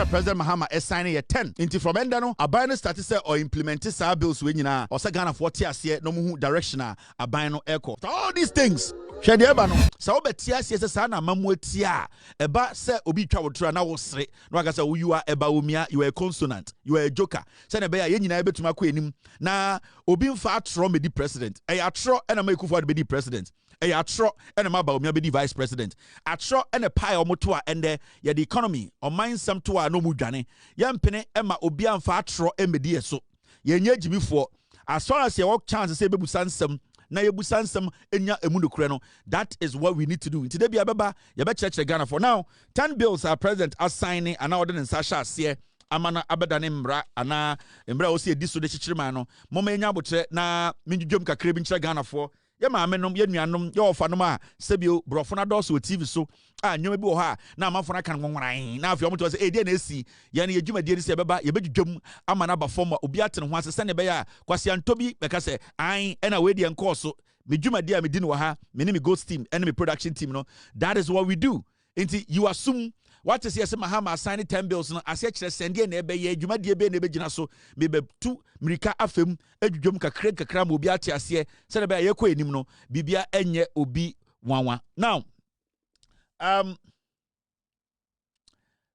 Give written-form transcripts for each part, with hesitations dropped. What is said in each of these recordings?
and President Mahama is signing a 10. Into from endano, a bino status or implemented sa bills when you na or sagana 40 years no mu direction a bino echo. All these things. Shadi ebano. Sa obetia si ese na mamuetia. Eba se obi twa wotra na wo sre. No aka say you are eba umia, you are a consonant, you are a joker. Se na be ya nyina ebetuma kɔ enim na obi mfa atro me di president. E atro na ma ekufu be di president. E atro na ma ba umia be di vice president. Atro na pie omoto a ende ye the economy o mind some to a no mu dwane. Ye mpene e ma obi amfa atro e me di eso. Ye nya gibifo. As far as ye work chance say bebusa nsem na yebusansem enya emunukure no, that is what we need to do. Today be abeba ye be church Ghana for now. 10 bills are president assigning and ordinance sasha ase amana abedane mra ana mra osi edi so de chichirima no moma enya abotre na minjudwom kakre bi nchira Ghana for ye maamenom ye nuanom ye ofanom a sebio brofo na doso TV so a nyoma bi wo ha na amafo na kan nwanwan na afi omoto se edi na esi ye na yedwumade edi se beba ye bedwudwom amana ba form obi atene ho ase ne be ya kwase antobi beka se an ena we di enkoso me dwumade a me di no ha me ne me ghost team and me production team no. That is what we do. Inti you assume what is yes Mahama assigning 10 bills no ase kire sende na ebe ye dwumade be na ebe gina so me be tu mirika afem adwudwom kakra ma obi ate ase se ne be ye kɔ enim no bibia enye obi wanwa. Now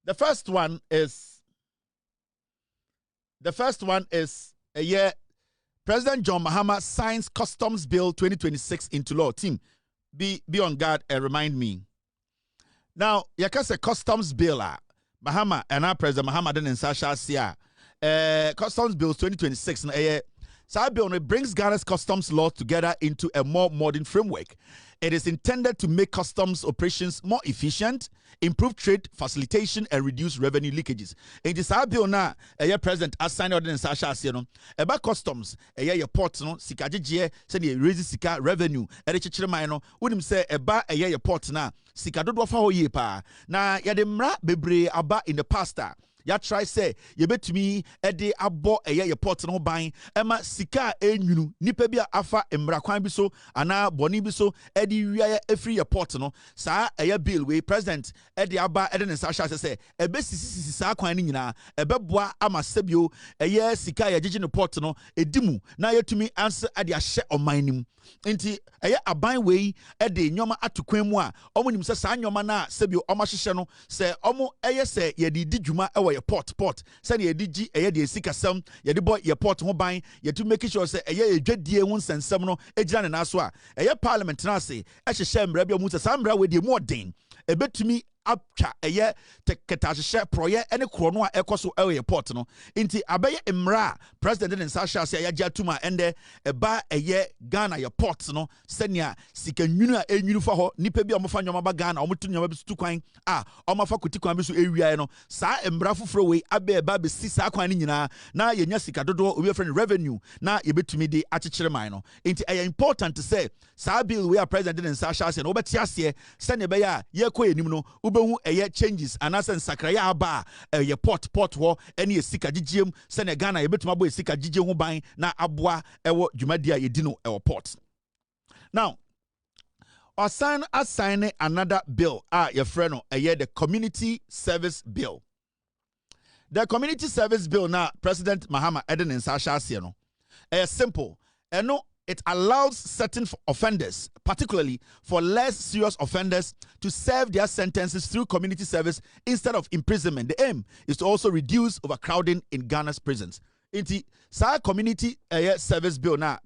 the first one is a year President John Mahama signs Customs Bill 2026 into law. Team, be on guard and remind me. Now, yakase Customs Bill Mahama and our President Mahama then in Sasha Sia. Customs Bill 2026 Sa bill brings Ghana's customs law together into a more modern framework. It is intended to make customs operations more efficient, improve trade facilitation, and reduce revenue leakages. In this bill now, President has signed ordinance about customs, a port, no, sika jije, send ye raise sika revenue, chichirema, unim say eba a port na, sika do fa ho ye pa. Na yademra bebre aba in the pasta. Ya try say ye betumi ede abo ye port no ban ema sika enwunu nipa bia afa emra kwan bi so ana boni bi so ede wiaye efri ye port no sa bill we president ede aba ede ne sa sha say ebe sisi sa kwan ni nyina ebe boa ama sebio sika ye gigi ne port no edimu na yetumi answer ade ahye oman nti aban we ede nyoma atokwan mu a omonim se sa nyoma na sebio omahhehye no se omo se ye di dwuma ye port send ye digi de sika sam ye de boy ye port ho ban ye to make sure say dwadie ho nsensem no egira ne naso a parliament na say ehhehye mra bia mu say sam mra we de more den ebetumi apcha teketahye proye ene kro no a ekoso port no nti abaye mra president den sasha say ya tuma ende eba Ghana ye port no senia sika nwunu a enwunu fa ho nipa bi omofa nyoma ba Ghana omoto nyoma bi su kwan a omofa koti kwan bi so ewia no sa mra foforo we aba be sisa kwan ni nyina na yenya sika dodo obi friend revenue na ye betumi de achichire man no nti important to say sa bill we are president den sasha say no obeti ase senia be ya ye kɔ enim no changes and as sakraya aba port ho any sika gigiem sene Ghana ye betuma boy sika gigiem ho ban na aboa ewo dwumadia ye di no port. Now assign another bill your friend no the community service bill. The community service bill now President Mahama Eden in Sasha Asiano simple and no. It allows certain offenders, particularly for less serious offenders, to serve their sentences through community service instead of imprisonment. The aim is to also reduce overcrowding in Ghana's prisons. Inti sa community service bill na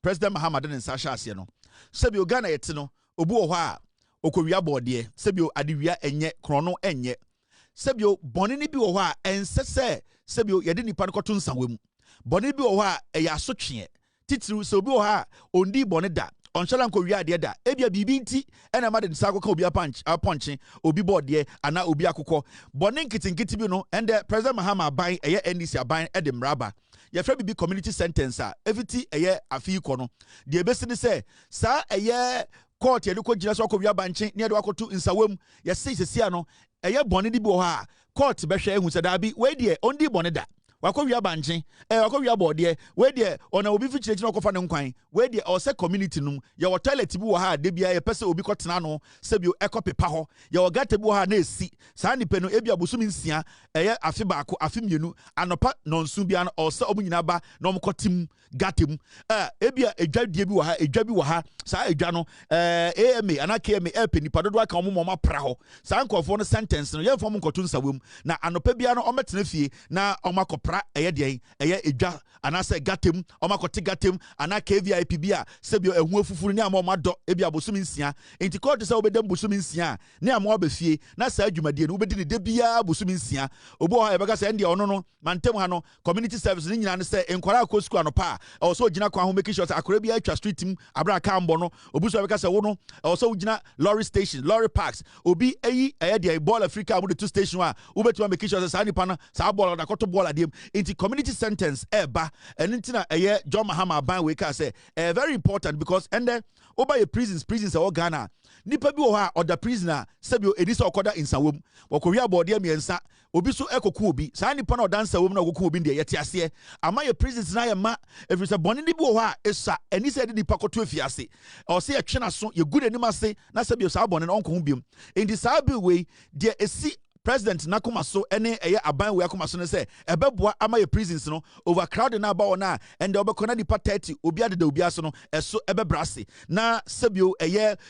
President Mahama and Sasha Asiano. Sebio Ghana yetino obu oha okowia bode sebio adiwia enye krono enye sebio bonini bi oha ensese sebio yede nipa no koto nsanwemu bonini bi oha asotwe titru so bi oha ondi bonida onshara nko wi ade da ebia bibi nti ena ma de nsa akoko obi aponche obi bode ana obi akoko bone nkitinkiti bi no and President Mahama ban NDC aban de mraba ye fra bibi community sentence a eviti afi ko no de ebesi ni se sa court ye ko gina so ko wi abanche ne de wakoto nsawam ye sisi no bone di bi ho a court be hwe ehu se da bi we de ondi bonida wako wi abanche wako wi abode we de ona obi fi chire chire okofa ne nkwan we de o se community num ye wo toilet bi wo ha de bia ye pese obi kotena no se bi ekopepa ho ye wo gata bi wo ha na esi saa nipa no ebi abosumi nsia eye afi baako afi mienu anopa nonsu bia no o se omu nyina ba na omkotim gatem ebi edwadie bi wo ha edwa bi wo ha saa edwa no AMA ana KMA penipa dodo aka omo ma pra ho saa nkofo no sentence no ye fo mo nkoto nsawem na anopa bia no ometena fie na omakopra eye de eye edwa ana se gatem omakote gatem ana KVIP bia se bi ehu afufuru ni amoma do ebi abosumi nsia enti court se obedem bosumi nsia ni amwa ba fie na saa adwumadie no obedi ne de bia bosumi nsia obo ha ebeka se ndie ono no mantem ha no community service ni nyina ne se enkwara akosku anopa also gina kwa ho make sure say akora bia atwa street team abra kambo no obuso ebeka se wo no also gina lorry station lorry parks obi eyi de ball Africa mu the two station wa obetu make sure say saa nipa na saa ball da koto ball adiem enti community sentence eba entina John Mahama ban we ka say very important because and then over your prisons e Ghana nipa bi wo ha or the prisoner sebio edisa okoda insawom wakowia bode miensa obi so ekoku obi saa nipa na odansa wom na okoku obi de yete ase ama your prisons na ye ma every say bone ni bi wo ha esa eni se de nipa koto afiase o se ye twena so ye gude nim ase na sebio saa bone na onko ho biem enti saa bi we de esi President Nakuma so ene aban we akoma so ne se ebeboa ama ye prisons no overcrowding na ba wona and obekona dipa 30 obi ade da obi aso no eso ebebrase na sebio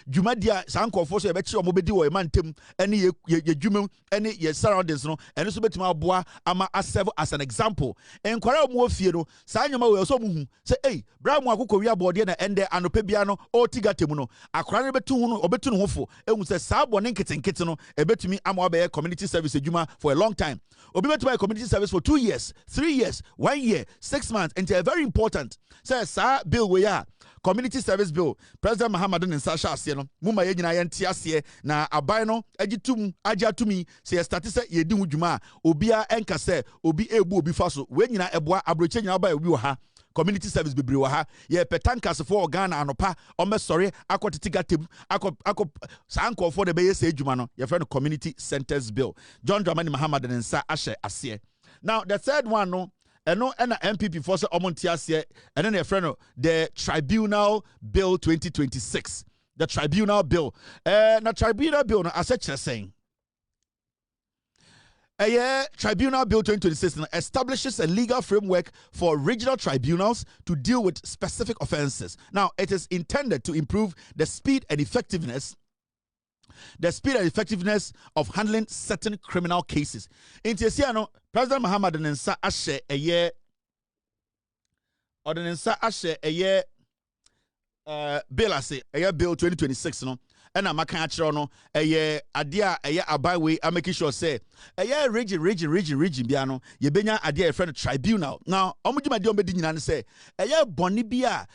dwumadia sankofo so ebechi omobedi wo emantem ene ye dwumem ene ye surroundings no ene so betima aboa ama serve as an example enkwara omo ofie no sa nyoma we so muhu se bra mu akoko wi abode na ende anopa bia no otigatemu no akora ne betu hu no obetu no hofo ehun se sa bone nketenkete no ebetumi ama obe community service ejuma for a long time. Obi betu by community service for 2 years, 3 years, 1 year, 6 months, and they very important. Say sa bill we are community service bill. President Mahama don insasha ase no. Muma ye nyina ye ntia ase na aban no agitum agya tumi say start say ye di hudwuma obia enka say obi ebu obi fa so. We nyina eboa abroche nyina ba obi wo ha. Community service bebre wa ha ye petankas for Ghana anopa omesore akotitigatem akop sanko for the beye say adwuma no ye friend community centers bill John Dramani Muhammad nsa ahye ase. Now the third one no eno na NPP for say omonti ase and then ye friend the tribunal bill 2026 the tribunal bill na tribunal bill no asechere saying Tribunal Bill 2026 establishes a legal framework for regional tribunals to deal with specific offenses. Now, it is intended to improve the speed and effectiveness of handling certain criminal cases. In Tiesiano, President Mahama Denensa Ashe bill bill 2026 no. And I'm a catcher no idea abawe I making sure say region biano ye benya idea a friend tribunal. Now omujima di ombedi nyina say boni bia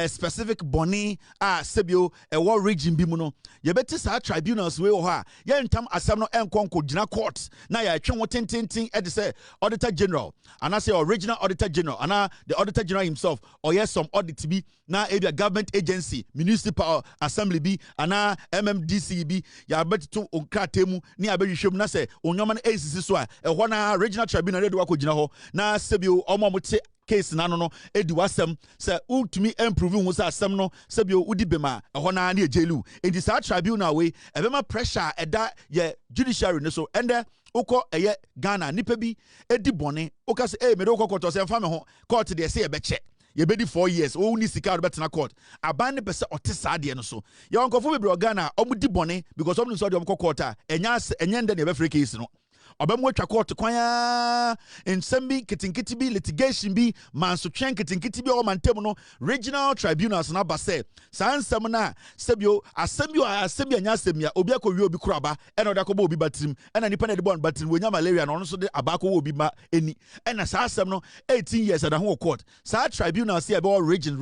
specific boni sebio war region bi mu no ye beti sa tribunals we wo ha ye ntam asam no enkonko gina court na ya twen wo tintintin e de say auditor general and I say original auditor general and the auditor general himself or yes some audit bi na a government agency municipal assembly bi ana MMDC ya betu onkratemu ni abehwehwem na se onyoma na ACC so a ehọ na regional tribunal redo akogina ho na sebio omomote case na no edi wasem se ultimi improve hu se asem no sebio udi bema ehọ na na ejelu enti sa tribunal we ebema pressure eda ye judiciary ne so ende ukọ Ghana nipa bi edi bone ukase me do ukọ to se mfa me ho court de se ebeche ye bedi 4 years o ni sika do betena court aban ne pese otesa de no so ye onkofo bebre Ghana omudi bone because omni so de omkọ court a enyende ne be free case no obemu atwa court kwanya ensembi kitinkiti bi litigation bi manso twen kitinkiti bi o mantem no regional tribunals na base sansem na sebio asembio anya asemia obi akọwie obi kuraba ena oda kọba obi batrim ena nipa na de bon batrim wonya malaria no so de abakọ obi ma eni ena sa asem no 18 years ada ho court sa tribunals here be region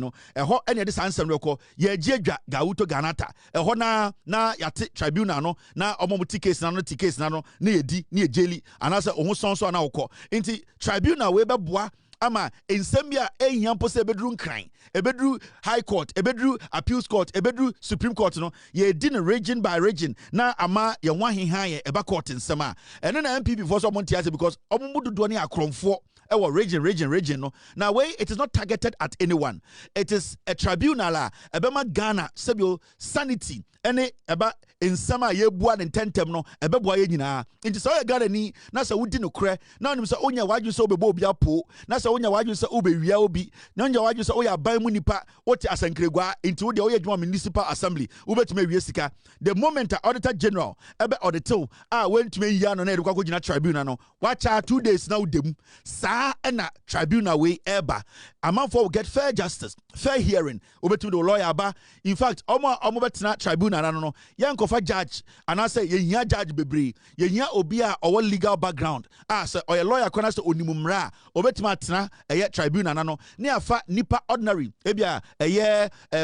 no eho ena de sansem rekọ ye giedwa gawuto ganata eho na yate tribunal no na omomuti case na no case na no na ni ejeli anase ohun sonso na ukọ nti tribunal we beboa ama ensembia ehia mpo se bedru nkran ebedru high court ebedru appeals court ebedru supreme court no ye di region by region na ama ye wahehan ye eba court nsema eno na NPP for so montiase because omudodo ne akromfo ewo region no now way it is not targeted at anyone. It is a tribunal ebema Ghana sebio sanity ene eba nsama ye bua ne tentem no ebeboa ye nyina nti so ye Ghana ni na se wudi no kre na onim se onya wadwu se obebo obi apo na se onya wadwu se obewia obi na onya wadwu se oya ban mu nipa wote asankregwa nti wo de oya dwuma municipal assembly wobetuma wie sika the moment auditor general ebe auditor wentuma yia no na edekwa ko gina tribunal no wacha 2 days na udem sa na tribunal we eba amanfo will get fair justice fair hearing wobetuma the lawyer aba in fact omo betena tribunal no yankofa judge and I say ye judge bebre ye obi a owo legal background say oya lawyer kwana say onimumra obetuma tena tribunal no ne afa nipa ordinary ebia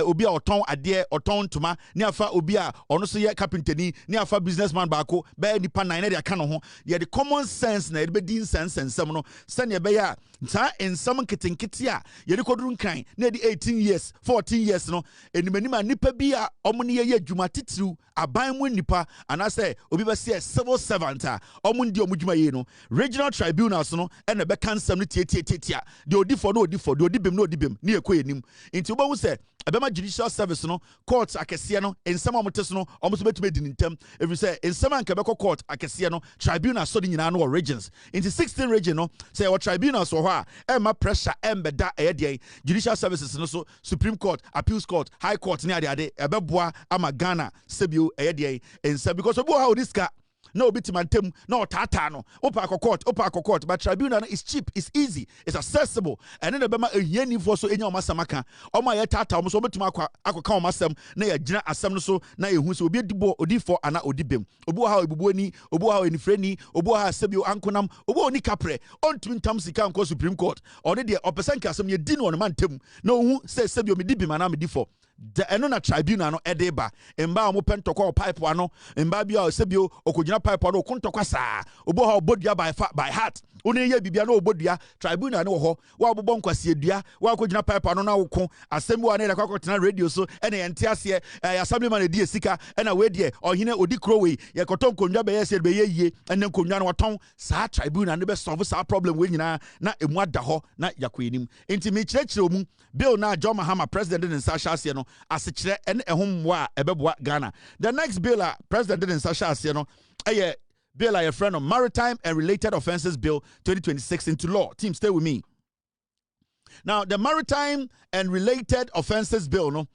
obi a oton ade oton toma ne afa obi a ono so ye carpenteri ne afa businessman baako be nipa 9 na de aka no ho ye the common sense na be din sense ensem no se ne be ya nta ensem nketinketi a ye de koduru nkran na de 18 years 14 years no enimanima nipa bi a omo ne ye adwuma titiru aban mu nipa ana say obi be say civil servant a omo ndi omo dwuma ye no regional tribunals no ene be kansem no tietia de odifo no odifo de odibem no odibem ne ekoyenim nti obo hu say ebema judicial service no court akese no ensem amoteso no omo so betuma di ntem every say ensem anka be court akese no tribunal so di nyina no regions into 16 region no say what tribunals so ho a ema pressure embeda de judicial services no so supreme court appeals court high court ne ade ebeboa ama Ghana sebio de ensem because obo ha odiska no bit mantem no tata no opa court but tribunal is cheap, it's easy, it's accessible and then the bema ehia for so enya omasamaka oma ye tata omo so betuma akoka omasam na ye gina asam no so na ehu so obi dibo odifo ana odibem obo ha ebubuani obo ha enifreni obo ha sebio ankonam obo oni kapre ontumi ntam sika nko supreme court one de opesanka asam ye di no mantem na ohu se sebio medibim ana medifo the enona tribunal no edeba emba omo pentoko pipe ano emba bia sebio okogina pipe ano okontokwa saa obo ha obodua by heart oni ye bibia no obodua tribunal no ho wa obobọ nkwase edua wa okogina pipe ano na woko asem wa na de kwakotena radio so ene yente ase assemblyman edi esika ena we de ohine odi crowway ye koton konwa be yese be yeye ene konwa no waton saa tribunal no be solve saa problem we nyina na emu ada ho na yakoyenim enti me kirekire omu bill na John Mahama president in Sasha ase no asechire ene ehomwa ebeboa Ghana. The next bill president in Sasha ase no bill a friend of Maritime and Related Offences Bill 2026 into law. Team, stay with me. Now, the Maritime and Related Offences Bill, no,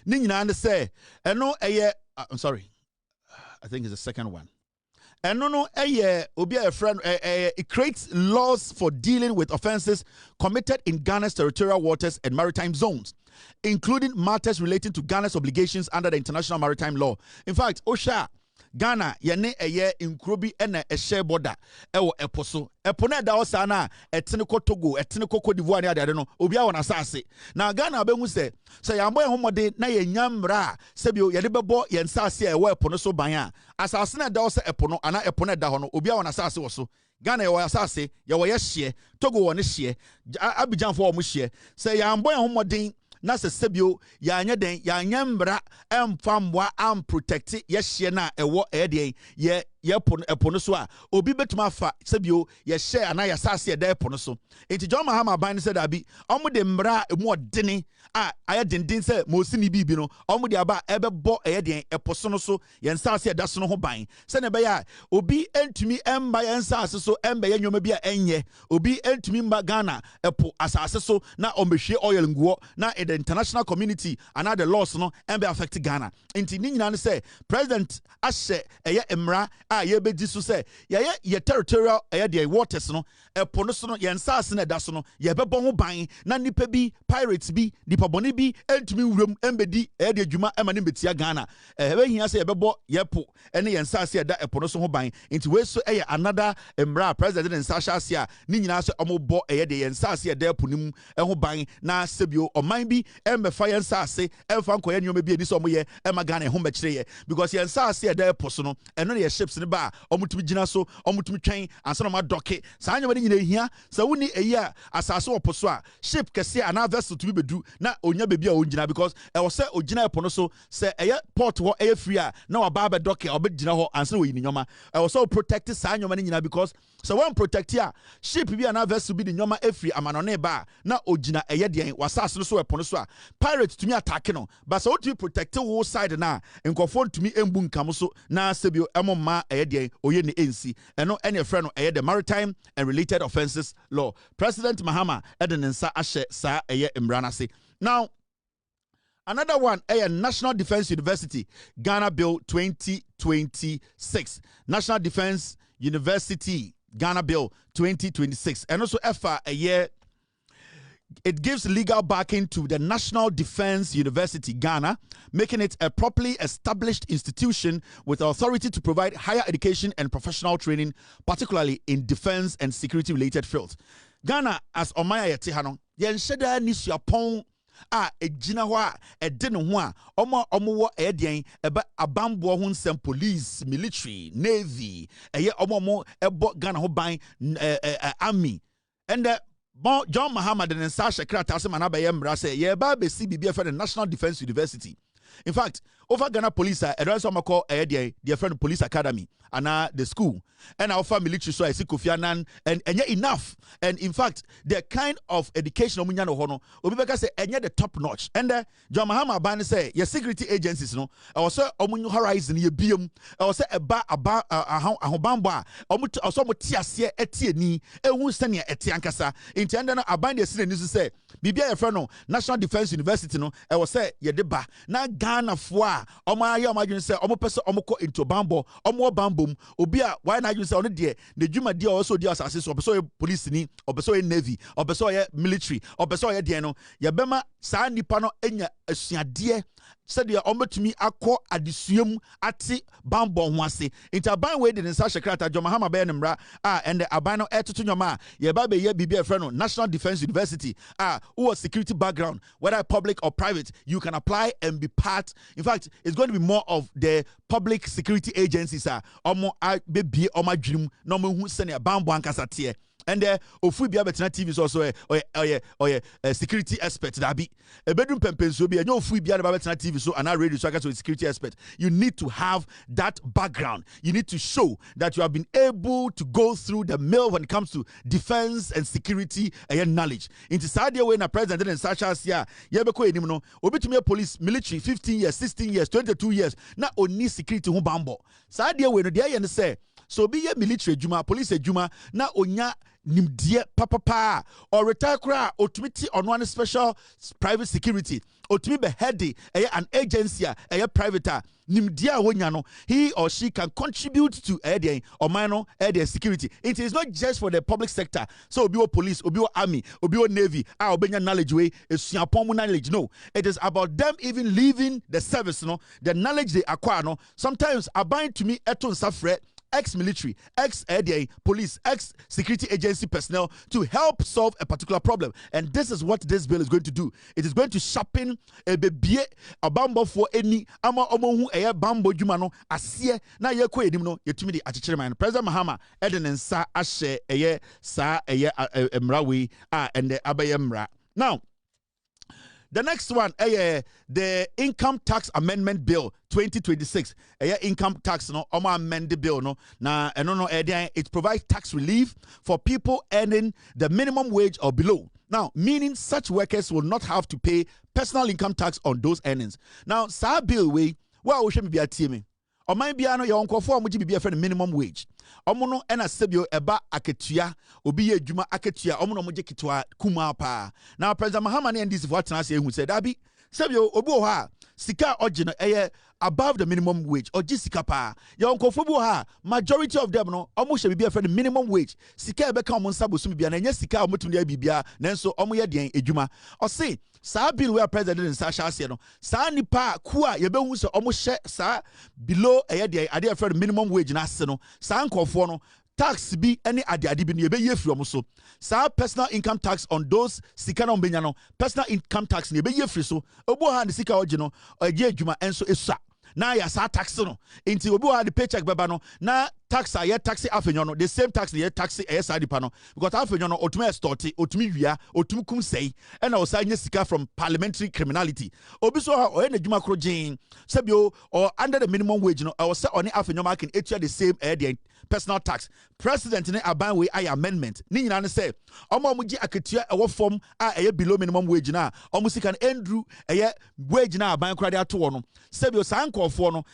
Nina say, no, I'm sorry, I think it's the second one. And no, obi a friend, it creates laws for dealing with offenses committed in Ghana's territorial waters and maritime zones, including matters relating to Ghana's obligations under the international maritime law. In fact, Osha, Ghana, yene inkrobi ene share border, ewo eposo. Epone da osana, etniko Togo, etniko Cote d'Ivoire, ni ade no, obi a wana sase. Na Ghana abengu se yambo ya homode na ye nyamra, sebio yade bebo yen sase ewo epono so banya. Asase na da osa epono, ana epone da hono, obi a wana sase woso. Ghana ye wa sase, ye wa ye shie, Togo wane shie, Abidjan fo omu shie. Se yambo ya homode na se sebio ya anya den ya nyambra emfamwa am protect ye na ewo ede ye epono so a obi betuma fa sebio ye share na ya sase e da epono so enti John Mahama ban said abi omo de mbra emu odene a aye dendin se mo sini bibi no omo de aba ebebo den eposo no so ye sase e da so no ho ban se ne be ya obi entumi emba ye sase so emba ye nyoma bi a enye obi entumi mba Ghana epo asase so na omehwe oil nguo na the international community and the laws no embe affect Ghana enti ni nyina ne se president ahye eye emra ye be di so say ye territorial the waters no epo no so no ye nsase na da so no ye bebo ho ban na nipa bi pirates bi nipa boni bi entumi wuram embedi the adwuma ema ne betia Ghana we hia say ye bebo ye po ene ye nsase da epo no so ho ban nti we so another emra president in Sasha Asia ni nyina so omobo the ye nsase da epo nim ho ban na sebio oman bi embe fa ye nsase emfa nkoye nyoma bi eni so mo ye ema Ghana ho mekire ye because ye nsase da epo so no eno ye ships ne ba omutumi gina so omutumi twen ansa no ma doke saa nyama ne nyina hia sa woni eyi a asase oposo a ship kese ana vessel to be bedu na onya bebi a ongina because e wo se ogina epo no so se eye port wo eye free a na wa ba be doke obegina ho ansa wo yi nyoma e wo so protect saa nyama ne nyina because so one protect ya ship bi ana vessel bi de nyoma efri amanone ba na ogina eye den wasase no so epo no so a pirate tumi attack no but so to protect wo side na nkofo tumi embu nkam so na sebio emoma eye den oye ne ensi eno ene frɛ no eye the Maritime and Related Offences Law. President Mahama edenensa ahye sa eye mrana se. Now another one, a National Defense University, Ghana Bill 2026. National Defense University, Ghana Bill 2026. And also FA, a year, it gives legal backing to the National Defense University, Ghana, making it a properly established institution with authority to provide higher education and professional training, particularly in defense and security-related fields. Ghana, as Omaya Yetihano, Yensheda Nishiapong, ejina ho a ede ne ho a omo wo edian eba abambo ho nsem police military navy eye omo ebo Ghana ho ban army and John Mahama den nsa Accra tase manaba ye mra say ye ba be CBB for the National Defense University. In fact, over Ghana police a ransom call the friend police academy and the school and our military so I see Kofi Annan and yet enough. And in fact, the kind of education omunya no hono obibeka say enye the top notch. And John Mahama ban say your security agencies no also omunyo horizon ye biom also eba ahobambo a omuto also motiase etieni ehu sene eti ankasa inti enda no aban de sine nisu say bibia your friend no National Defense University no e was say ye de ba na Ghana fo a omo aye omo say omo pese omo ko into bambo omo bambom obi a why na say ono de the dwuma de also de asase so obeso police ni obeso navy obeso military obeso de no ye bema saa nipa no enya asuade said ya ometumi akọ adesuam ate bambo ho ase intaban we de nsa shekrata John Mahama be nemra and the aban no etoto nyoma ye ba be ye bibia friend no National Defense University who was security background whether public or private you can apply and be part. In fact, it's going to be more of the public security agencies omo be omo dream no mo hu sene bambo ankasa tie. And ofu bia betena TV is also a security expert that be a bedroom pempenso be no ofu bia betena TV so and radio so a security expert. You need to have that background. You need to show that you have been able to go through the mill when it comes to defense and security knowledge. Into Sadia when a president and such as yebeko enim no obi to me police military 15 years 16 years 22 years na oni security ho bambo. Sadia when dey yen say so be military juma police juma na onya nimdie papa or retire kra otumiti on one special private security otumi be heady an agency a private nimdie wonya no he or she can contribute to or minor security. It is not just for the public sector. So obi police, obi army, obi navy, obenya knowledge way esuapon knowledge. No, it is about them even leaving the service. No, the knowledge they acquire. No, sometimes abind to me eton safre ex-military, ex-police, ex-security agency personnel to help solve a particular problem. And this is what this bill is going to do. It is going to sharpen a baby a bambo for any ama omo hu bambo jumano asie na ye ko edim no yetumi di achichire man. President Mahama edenensa ahye sa emrawe and the abayemra. Now, the next one, the Income Tax Amendment Bill 2026. Income tax no, amended bill no. Na it provides tax relief for people earning the minimum wage or below. Now, meaning such workers will not have to pay personal income tax on those earnings. Now, sa bill we we should be a team. O man bia no ye onkofo amuji bibia friend minimum wage. Omo no ena sebio eba aketua obi ye adwuma aketua omo no moje kitwa kuma pa. Now President Mahama and this for tena say hu said abi sebio obi o ha sika ogino above the minimum wage or sika pa. Ye onkofo bi o ha majority of them no omo hye bibia friend minimum wage. Sika ebe ka omo nsabo sum bibia na nya sika omo tumi bibia nanso omo ye den adwuma. O say sa bill where president and Sasha say no sa nipa ku a ye be hu se omo hye sa below ade friend minimum wage na se no sa nkofo no tax bi any ade bi no ye be ye free omo so sa personal income tax on those sika no benya no personal income tax no ye be ye free so obo ha ne sika oje no oje adwuma enso esu na ya sa tax no nti obi wa the paycheck beba no na tax a ye tax afenyo no the same tax ye tax sa dipa no because afenyo no otumi extort otumi wia otumi kum sei and na osanye sika from parliamentary criminality obi so ha o na dwuma kro gin sebio or under the minimum wage no I was say on afenyo marking etua the same personal tax president ne aban we ay amendment ni nyina ne say omo gi akatua ewo form a below minimum wage na omo sika no endru wage na aban kra de ato no sebio sankofo no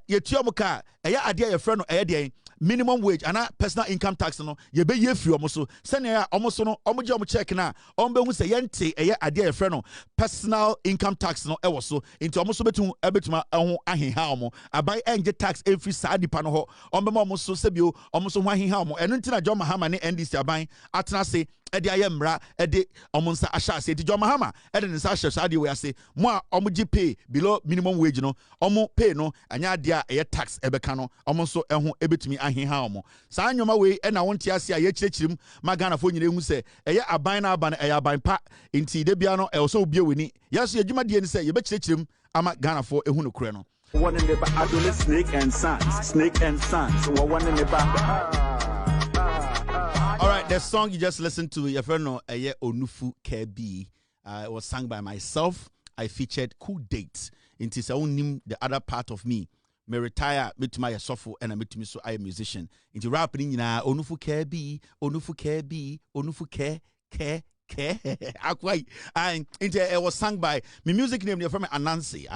yetua mo ka ade ye frɛ no de minimum wage and personal income tax no ye be ye free omo so sene omo so no omo gi omo check na omo be hu se yente ade ye frɛ no personal income tax no ewo so into omo so betuma ho aheha omo aban enje tax every saa dipa no ho omo be omo so sebio omo so ho aheha omo eno ntina John Mahama ne NDC aban atena se ede ayemra ede omo nsa ahya se John Mahama ede nsa ahya saa de we ase mo a omo gi pay below minimum wage no omo pay no anya ade a tax ebeka no omo so ho ebetumi aheha omo saa nyoma we na wonte ase a ye kyerɛkyerɛm magana fo nyine hu se aban na aba na aban pa nti de bia no so obie weni yeso adwuma de ni se ye be kyerɛkyerɛm ama Ghana fo ehu no kure no one in the back adole snake and sons one in the back. All right, the song you just listened to, your friend Onufu Kebi, it was sung by myself. I featured Cool Date. Into his own name, the other part of me. Me retire, me to my sofu, and I me to me so I a musician. Into rapping, Onufu Kebi, Onufu Kebi, Onufu Ke. Akwai and it was sung by my music name from Anansi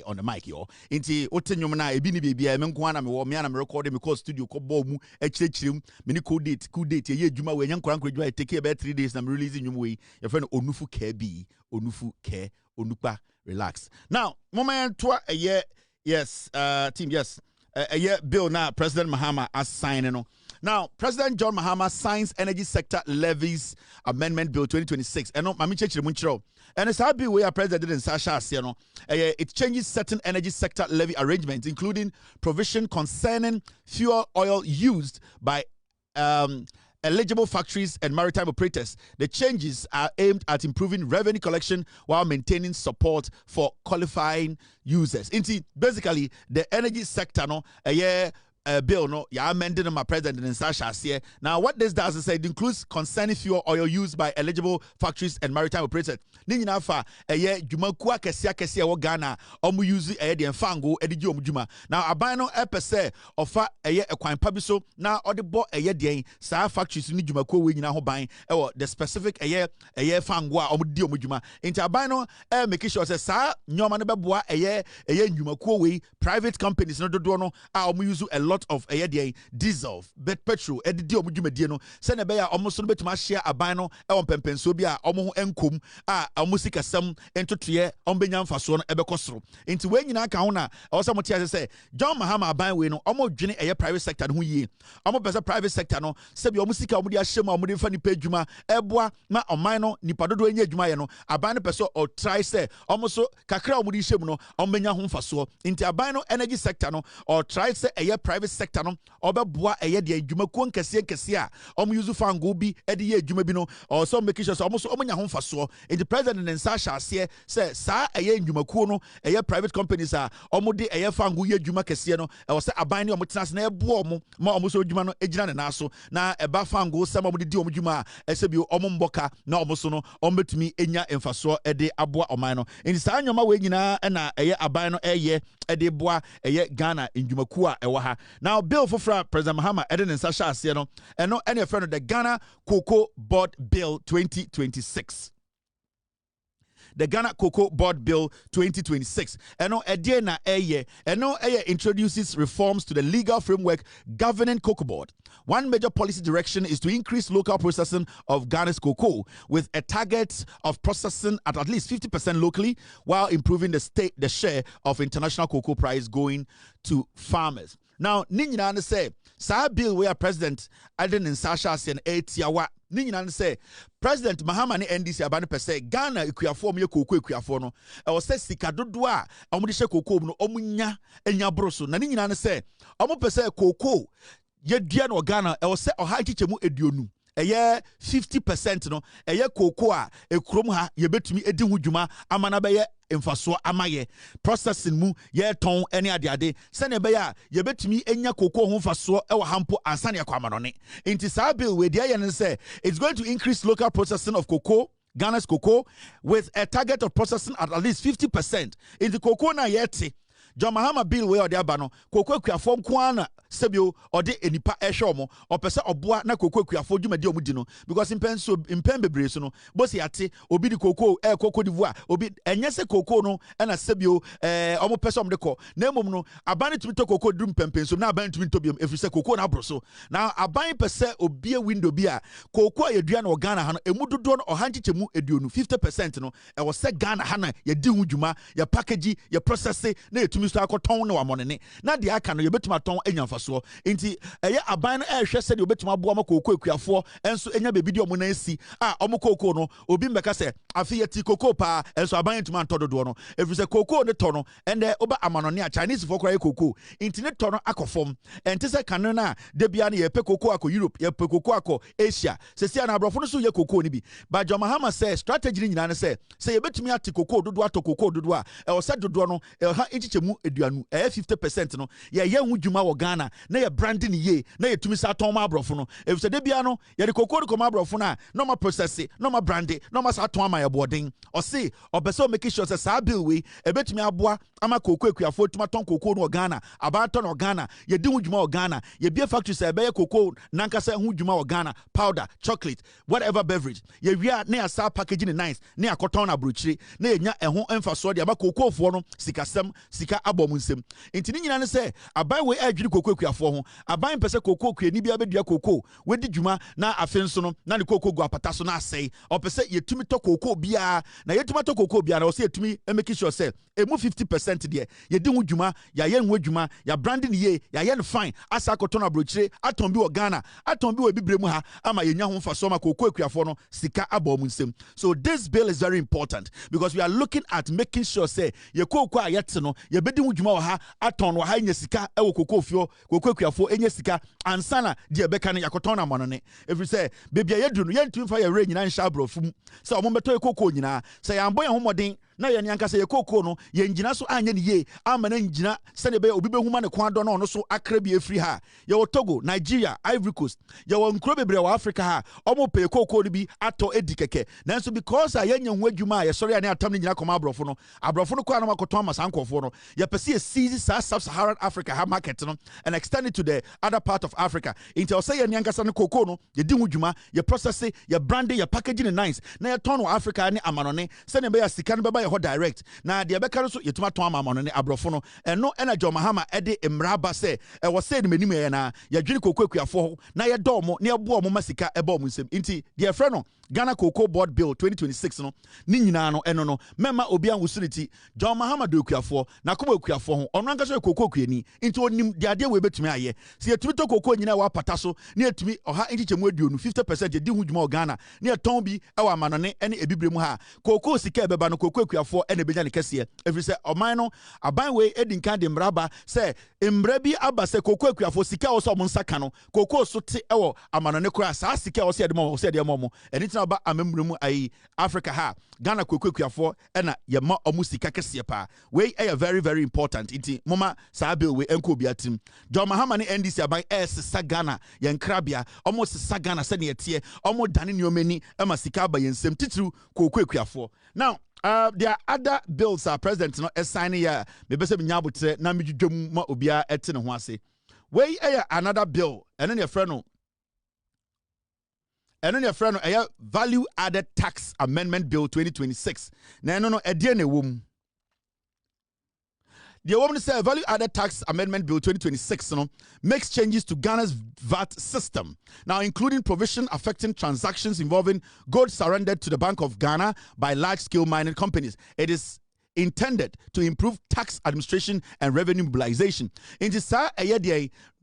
on the mic yo inti otenyom na ebi ni bibia me nko na me wo me na me record me call studio ko bo mu ekyirechirem me ni cool date ye adwuma we nyankora adwuma take about 3 days na me release nwum we your friend Onufu Kebi Onufu Ke Onupa relax now moment to yes team yes bill na President Mahama as signing no. Now, President John Mahama signs Energy Sector Levies Amendment Bill 2026. And it's a bill where President in Sasha it changes certain energy sector levy arrangements, including provision concerning fuel oil used by eligible factories and maritime operators. The changes are aimed at improving revenue collection while maintaining support for qualifying users. Basically, the energy sector, bill no ya amended my president in Sasha here. Now what this does is say it includes concerning fuel oil used by eligible factories and maritime operators. Ni nyina fa dwumakuwa kesia wo Ghana omu use de mfango edigi omu dwuma. Now aban no epese ofa ekwan pa bi so na odebo den saa factories ni dwumakuwa we nyina ho ban the specific fango a omu di omu dwuma. Inti aban no make sure say saa nyoma no beboa dwumakuwa we private companies no dodo no a omu use a lot of diesel, petrol, edidi omudwumadie no se na be ya omoso no betuma share aban no pempenso bi a omo ho enkom a omusika sam entotoye ombenya mfaso no ebekosoro enti we nyina ka ho na awose motia se John Mahama aban we no omo dwene private sector no ho yie omo pese private sector no se bi omusika omudi ahyem omudi fa nipa adwuma eboa na oman no nipa dodo enya adwuma ye no aban no pese o try se omo so kakra omudi hyem no ombenya ho mfaso enti aban no energy sector no or try se private sector no obeboa de adwumakuo nkese a omo use fango bi de ye adwuma bi no or so make sure so omo so omonya ho mfaso in the president and Sasha ase say saa adwumakuo no private companies a omo de fango ye adwuma kese no e say aban ne omo tenase na ebo omo ma omo so adwuma no egina ne na so na eba fango sam omo de omo dwuma a ese bi omo mboka na omo so no omo betumi enya mfaso de aboa oman no in saa nyoma we nyina na aban no de boa Ghana ndwumakuo a ewa ha. Now, bill for President Mahama, Eden and Sasha Asiano, and no any friend of the Ghana Cocoa Board Bill 2026. The Ghana Cocoa Board Bill 2026. And no Ediana Eye, and no Eye introduces reforms to the legal framework governing Cocoa Board. One major policy direction is to increase local processing of Ghana's cocoa with a target of processing at least 50% locally while improving the share of international cocoa price going to farmers. Now, Ninyana say, Sa bill where President Aden and Sasha and Etiawa. Ninyana say, President Mahama ni NDC abane pese Ghana ikuafo me cocoa ikuafo no. E wo say sika dodoa a omde hye cocoa no omunya enya broso. Na ninyana say, omo pese cocoa ye dua no Ghana e wo say oha chichemu eduonu. ɛyɛ 50% no ɛyɛ cocoa a ekrom ha yɛbɛtumi edi ho dwuma ama na bɛyɛ mfasoɔ amaye processing mu yɛtɔn ɛne adeade sɛnea ɛbɛyɛ a yɛbɛtumi enya cocoa ho mfasoɔ ɛwɔ hampo ansa ne akɔ amanɔne nti saa bill wei deɛ yɛ ne sɛ it's going to increase local processing of cocoa, Ghana's cocoa, with a target of processing at least 50%. In the cocoa na yeti, John Mahama bill we or the abano, cocoa kuafo kwana sebio or de enipa eshomo, or pesa oboa na cocoa kuafo juma dio mudino, because in pembe bresono, bosi ati, obi di cocoa, cocoa divoire, obi, enyese cocoa no, and a sebio, omo pesa omdeko, nemo no, abani to to cocoa drum pempen, so now abani to tobium, if you say cocoa na broso. Now abani pesa obia window bia, cocoa yedrian or Ghana hana, emudu don or hanchi chemu edionu, 50% no, e was set Ghana hana, ye di hujuma, ye package, ye process, ne to Mr. Akotong no amonene. Na di aka no, ye betuma ton enyanfa so nti ɛyɛ aban no ɛhwɛ sɛ de obetuma aboa ma kokoo akuafo enso enya bebi di omo na esi a omo kokoo no obi mbeka sɛ afi yɛti kokoo pa enso aban ntuma ntododo no efiri sɛ kokoo ne tɔ no ɛnɛ oba amanone a Chinese fo kora yɛ kokoo nti ne tɔ no akɔfom ɛnte sɛ kanu na de bia ne yɛpɛ kokoo akɔ Europe yɛpɛ kokoo akɔ Asia sɛsia na abrɔfo no so yɛ kokoo ne bi ba John Mahama sɛ strategy ni nyina ne sɛ yɛbetumi ate kokoo dodo ato kokoo dodo a ɛwɔ sɛ dodo no ɛha nchichemu eduanu ɛyɛ 50% no yɛyɛ hu dwuma wɔ Ghana na yɛ branding ye na yɛtumi sa tɔn ma abrɔfo no efisɛ de bia no yɛde kokoo de kɔma abrɔfo no a na ma process na ma brande na ma sa tɔn ama yɛ boɔden ɔse ɔpɛsɛ o make sure sɛ saa bill we ebetumi aboa ama kokoo akuafo tuma tɔn kokoo no wɔ Ghana abatɔ no wɔ Ghana yɛdi hu dwuma wɔ Ghana yɛbie factory sɛ ɛbɛyɛ kokoo nankasa hu dwuma wɔ Ghana powder chocolate whatever beverage yɛwia na yɛsa packaging nice na yɛakɔtɔn na aburokyire na yɛnya ɛho mfasoɔ de ama kokoofoɔ no sikasɛm sika abɔ mu nsɛm nti ne nyina ne sɛ aban we adwiri kokoo akuafo ho aban pɛsɛ kokoo kuani bia bɛdua kokoo wedi dwuma na afen so no na ne kokoo gu apata so na asɛe ɔpɛsɛ yɛtumi tɔ kokoo bia na yɛtumi tɔ kokoo bia na ɔsɛ yɛtumi make sure sɛ emu 50% deɛ yɛdi ho dwuma yɛayɛ ho dwuma yɛ branding ye yɛayɛ no fine asa akɔtɔ no aburokyire atɔn bi wɔ Ghana atɔn bi wɔ bibire mu ha ama yɛnya ho mfasoɔ ma kokoo akuafo no sika abɔ mu nsɛm so this bill is very important because we are looking at making sure say yɛ kokoo a yɛte no yɛbɛdi ho dwuma wɔ ha atɔn wɔ ha nya sika ɛwɔ kokoo fio kokoo akuafo enya sika ansana deɛ bɛka no yakɔtɔn na amanone ɛfiri sɛ beebi a yɛduru no yɛntumi fa yɛwerɛ nyina nhyɛ aborɔfo mu sɛ ɔmo bɛtɔ yɛ kokoo nyinaa sɛ yɛambɔ yɛn ho mmɔden na yɛn ankasa yɛ kokoo no yɛngyina so anyɛ ne yie ama na ngyina sɛdeɛ bɛyɛ obi bɛhuma ne kwan dɔ no ɔno so akra bi efiri ha yɛwɔ Togo Nigeria Ivory Coast yɛwɔ nkuro bebree wɔ Africa ha ɔmo pɛ kokoo no bi atɔ edi kɛkɛ nanso because a yɛnyɛ ho adwuma a yɛsɔre a ne atam ne nyina kɔma aborɔfo no kɔ anam akɔtɔn ama saa nkɔfoɔ no yɛpɛ sɛ yɛseize saa sub-Saharan Africa ha market no and extend it to the other part of Africa nti ɔsɛ yɛn ankasa ne kokoo no yɛdi ho dwuma yɛ process yɛ brand yɛ packaging nice na yɛtɔn wɔ Africa ne amanone sɛnea bɛyɛ sika no bɛba yɛ hɔ direct na deɛ bɛka no so yɛtuma tɔn ama amanone aborɔfo no ɛno ɛna John Mahama ɛde mmraba sɛ ɛwɔ sɛ ne manim yɛ na yɛdwene kokoo akuafo ho na yɛdɔ ɔmo na yɛboa ɔmo ma sika ɛbɔ ɔmo nsɛm nti deɛ frɛ no Ghana Cocoa Board Bill 2026 no ni nyinaa no ɛno no mɛma obi anwusurity John Mahama do akuafo na kɔbɔ akuafo ho ɔno ankasa yɛ kokoo kuani nti onim de adeɛ we betumi ayɛ sɛ yɛtumi tɔ kokoo nyinaa wɔ apata so ne yɛtumi ɔha nkyɛmu aduonu 50% yɛdi ho dwuma wɔ Ghana ne yɛtɔn bi ɛwɔ amanone ɛne ebibire mu ha kokoo sika ɛbɛba no kokoo akuafo ɛna ebɛnya ne kɛseɛ ɛfiri sɛ ɔman no aban we edi nkan de mraba sɛ mbrɛ bi aba sɛ kokoo akuafo sika wɔ sɛ ɔmo nsa ka no kokoo so te ɛwɔ amanone koraa saa sika wɔ sɛ yɛde ma wɔ sɛ yɛde ma ɔmo ɛne ba amemru mu ayi Africa ha Ghana kokoo akuafo ɛna yɛma ɔmo sika kɛseɛ paa wei ɛyɛ very very important nti moma saa bill we ɛnkɔ obi atim John Mahama ne NDC aban ɛsesa Ghana yɛn krabea ɔmo sesa Ghana sɛ ne yɛteɛ ɔmo dane nneɛma ni ɛma sika aba yɛn nsɛm titiriw kokoo akuafo now there are other bills president no assigning ya maybe say nyabotre na midwudwam ma obia ete ne ho ase wei another bill and then your friend no value added tax amendment bill 2026 na no edie na ewom the woman said value added tax amendment bill 2026 makes changes to Ghana's VAT system, now including provision affecting transactions involving gold surrendered to the Bank of Ghana by large-scale mining companies. It is intended to improve tax administration and revenue mobilization. In this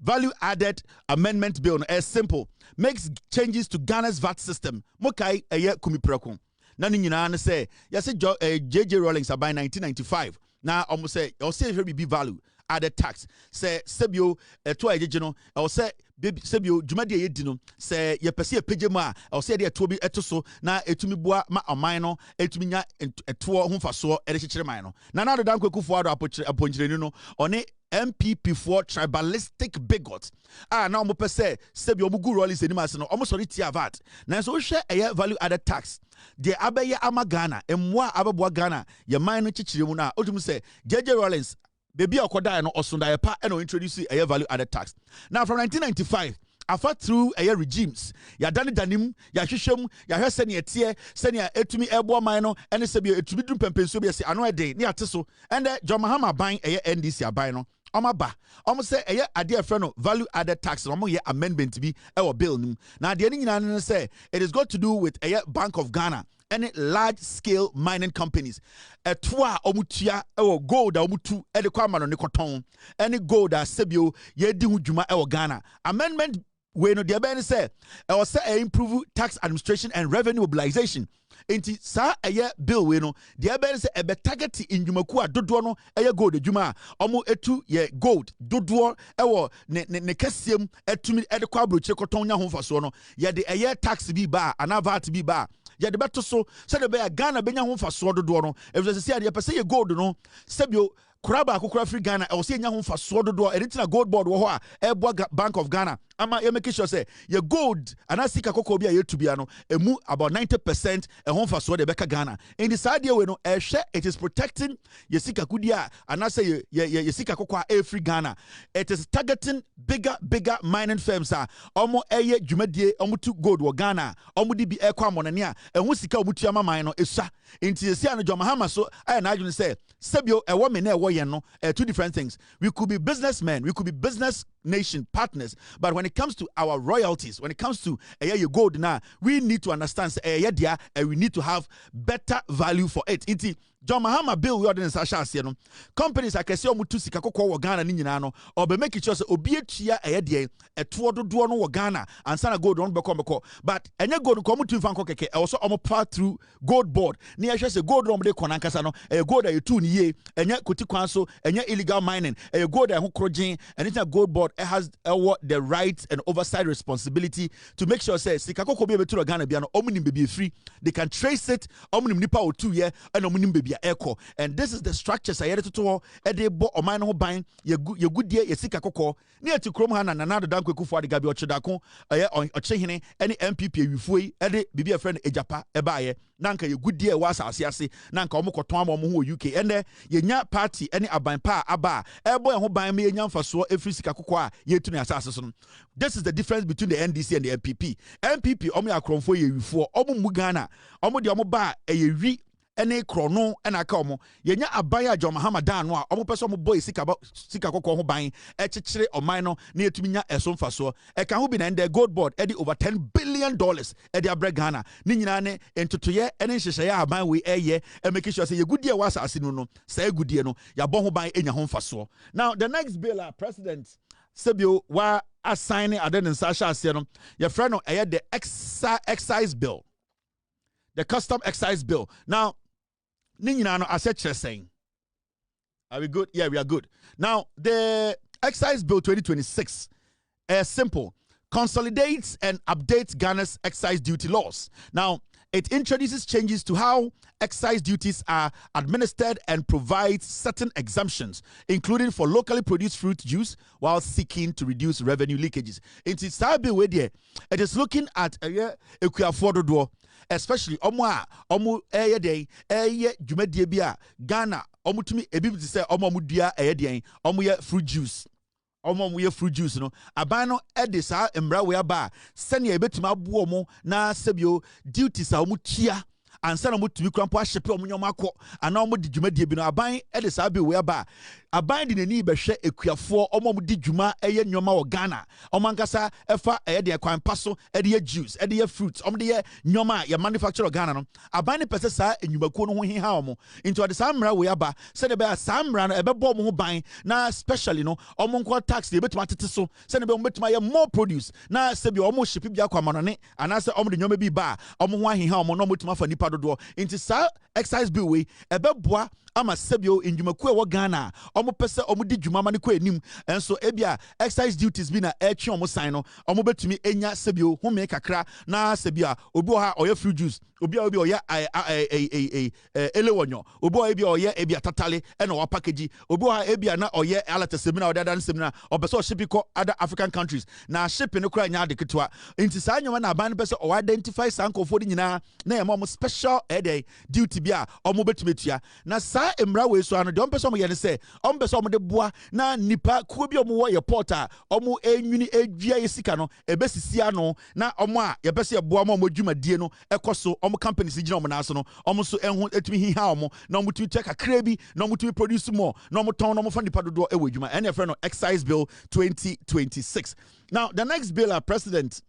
value added amendment bill is simple, makes changes to Ghana's VAT system. Mokai kumiprako. Nani nyina say, yes, J.J. Rawlings by 1995. Now, almost say, you'll say very big value. added tax. Say sebio to ejeno or say sebio dwumade ye di no say ye pese page ma or say de to bi etoso na etumi boa ma aman no etumi nya eto ho faso e de kyekere man no na na dodan kwekufo ado aponjirenu no one NPP for tribalistic bigots. Now mo pese sebi omugu rolis enimase no omo sori tia VAT. Na so hwe eye value added tax. De abeye ama Ghana, emwa abeboa Ghana, ye man no kyekere mu na otum se JJ Rollins baby okoda no osunda ye pa no introduce eye value added tax. Now from 1995 afa through a regimes ya dane danim ya hwehwem ya hwese ne etie se ne etumi ebo man no ene se bi etumi dum pempenso bi se ano ede ne ate so and John Mahama ban eye NDC aban no omaba omo se eye ade afre no value added tax no omo ye amendment bi e bill nim na ade ni nyina no say it is got to do with eye Bank of Ghana any large scale mining companies etwa omutua e gold omutu e de kwa no ne koton any gold a sebio ye di hu dwuma e Ghana amendment we no de ben say e was say improve tax administration and revenue mobilization enti sa eye bill we no de ben say e be target indwumaku a dodo no eye gold adwuma omo etu ye gold dodo e wo ne kasiem etumi e de kwa abrochire koton nya ho faso no ye de eye tax bi ba ana VAT bi ba ya de beto so se de be Ghana benya ho faso dodo no e se se ade pese ye gold no sebio Kuraba akukura free Ghana e say nya ho faso dodo editina gold board wo ho a e Bank of Ghana ama you make sure say your gold anasika kokko bia yetubia no emu about 90% e ho faso de beka Ghana in the side we no e hwe it is protecting yesika kudia anase yesika kokko a free Ghana. It is targeting bigger mining firms a omo eye dwumadie omo tu gold wo Ghana omo di bi e kwa monane a e ho sika omo tu ama man no esua inti yesi an John Mahama so I na adwene say sebio e wo me na e wo yen no two different things. We could be businessmen, we could be business nation partners, but when it comes to our royalties, when it comes to you gold now, we need to understand and we need to have better value for it. Inti John Mahama bill we ordinance asha no companies akese omutu sika kokko wo Ghana ni nyina no or be make sure say obi atua de eto dodo no wo Ghana ansa na gold on beko but enye gold ko omutu mfa nkokeke e also omo pass through gold board ni ehwe say gold on de kona nkasa no gold ayetu ni ye enye koti kwan so enye illegal mining gold ho krojin and it's a gold board it has the rights and oversight responsibility to make sure say sika kokko bi betu Ghana bia no omunim be free they can trace it omunim nipa otu ye and omunim be echo and this is the structures I edited to ede bo oman ho ban ye gudie ye sika kokko ne ati krom ha na nanado dan kwekufu ade gabi ochedako ochehene any NPP awifuoi ede bibi a friend ejapa ebaaye nanka ye gudie wa asase ase nanka omokoton am omo ho UK ende ye nya party any aban pa aba ebo ye ho ban me ye nya mfaso efri sika kokko a ye tu ne asase so. This is the difference between the NDC and the NPP omo ya kromfo ye wifuo omo mu Ghana omo de omo ba ye ene krono ena ka omo yenya abaya John Mahama dan no a omo pese omo boy sika kokko ho ban e kyekere oman no na etumi nya esomfa so e ka ho bi na the gold board e di over $10 billion e di abre Ghana ni nyina ne entotoye ene nhyehyeye aban we eye e make sure say yegudie wa asase no sa egudie no ya bo ho ban enya ho mfaso. Now the next bill president sebio wa assign adensa sha ase no your friend no eye the excise bill, the custom excise bill. Now Ninyano asset saying, are we good? Yeah, we are good. Now, the excise bill 2026 is simple. Consolidates and updates Ghana's excise duty laws. Now, it introduces changes to how excise duties are administered and provides certain exemptions, including for locally produced fruit juice, while seeking to reduce revenue leakages. It is looking at especially omo day dwumadie bi a Ghana omo tumi ebi bi say omo dua dey omo ye fruit juice omo ye fruit juice no aban no de sa embra we aba sene ebetuma abo omo na sebio duties a omo tua ansa na omo tumi krampo ahyepe omo nyoma akọ ana omo di dwumadie bi no aban de sa be we aba aban di nani behwe ekuafo omo di dwuma eye nyoma wo Ghana omo ankasa efa de kwan paso de juice de fruits omo de nyoma ya manufacture Ghana no aban ne pese sa enyumakuo no ho hiha omo into de sa mra we aba se de be sa mra no ebebo omo ho ban na especially no omo nko tax de betuma tete so se ne be omo betuma ye more produce na se be omo ship bi akwa manone ana se omo de nyoma bi ba omo ho hiha omo no omo betuma fa nipa dodo into sa excise bill we ebeboa ama sebio indwumaku e wo Ghana omo pese omo di dwuma ma ne ko enim enso ebia excise duties bi na etwe omo sign no omo betumi enya sebio home kakra na sebia obi o ha oye fruit juice obi oye elewonyo obi o ebia oye ebia tatale e na wa package obi o ha ebia na oye alata semina odadan semina obeso shipping ko other African countries na shipping no kra nya de ketwa nti sa nyoma na ban pese o identify sankofo di nyina na yema omo special duty bia omo betumetua na sa emra we so ano de ompese omo ye ne se ompese omo de boa na nipa kuo bi omo wo ye porta omo enwini edua yesika no ebesisi ano na omo a ye pese ye boa omo dwumadie no ekoso omo companies gina omo na so no omo so enhu etumi hiha omo na omo tumi check akra bi na omo tumi produce more na omo ton na omo fa nipa dodo ewo dwuma ene friend no excise bill 2026. Now the next bill our president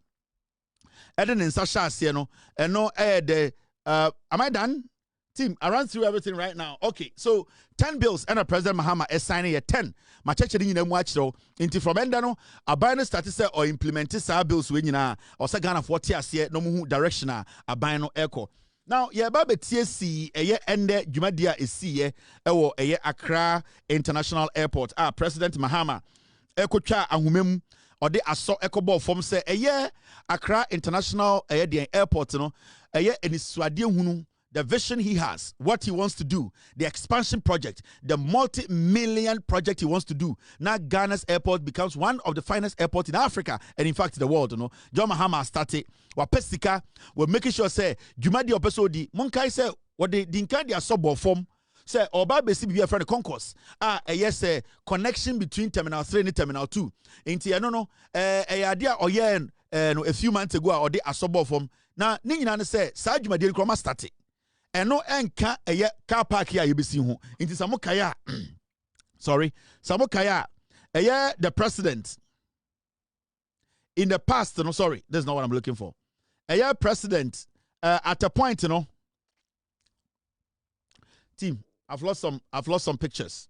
Eden in Sasha no no the am I done? Team, I ran through everything right now. Okay, so 10 bills and a President Mahama is signing a 10. My church in them watch though. Into from endano, a bino status or implemented sa bills when you na or Sagana 40 as yet no more direction a bino echo. Now, yeah, Babe TSC a year ende Jumadia is see a year Accra International Airport. President Mahama Echo Cha Ahumem or the aso echo ball from say a year Accra International Airport, no a year and it's hunu. The vision he has, what he wants to do, the expansion project, the multi-million project he wants to do. Now Ghana's airport becomes one of the finest airports in Africa and in fact the world. John Mahama started. Wapesika, we're making sure say Jumadi Opesodi, Munkai say what the Dinka dia sub form. Say Oba besi be a friend concourse. Yes, connection between Terminal 3 and Terminal 2. Inti no a idea or a few months ago or the asobo form. Now Nina say Sa Jumadi Kroma started. And no enka a car park here you be seeing who into Samokaya. Sorry, Samokaya. The president in the past, no, sorry, that's not what I'm looking for. A president at a point, team, I've lost some pictures.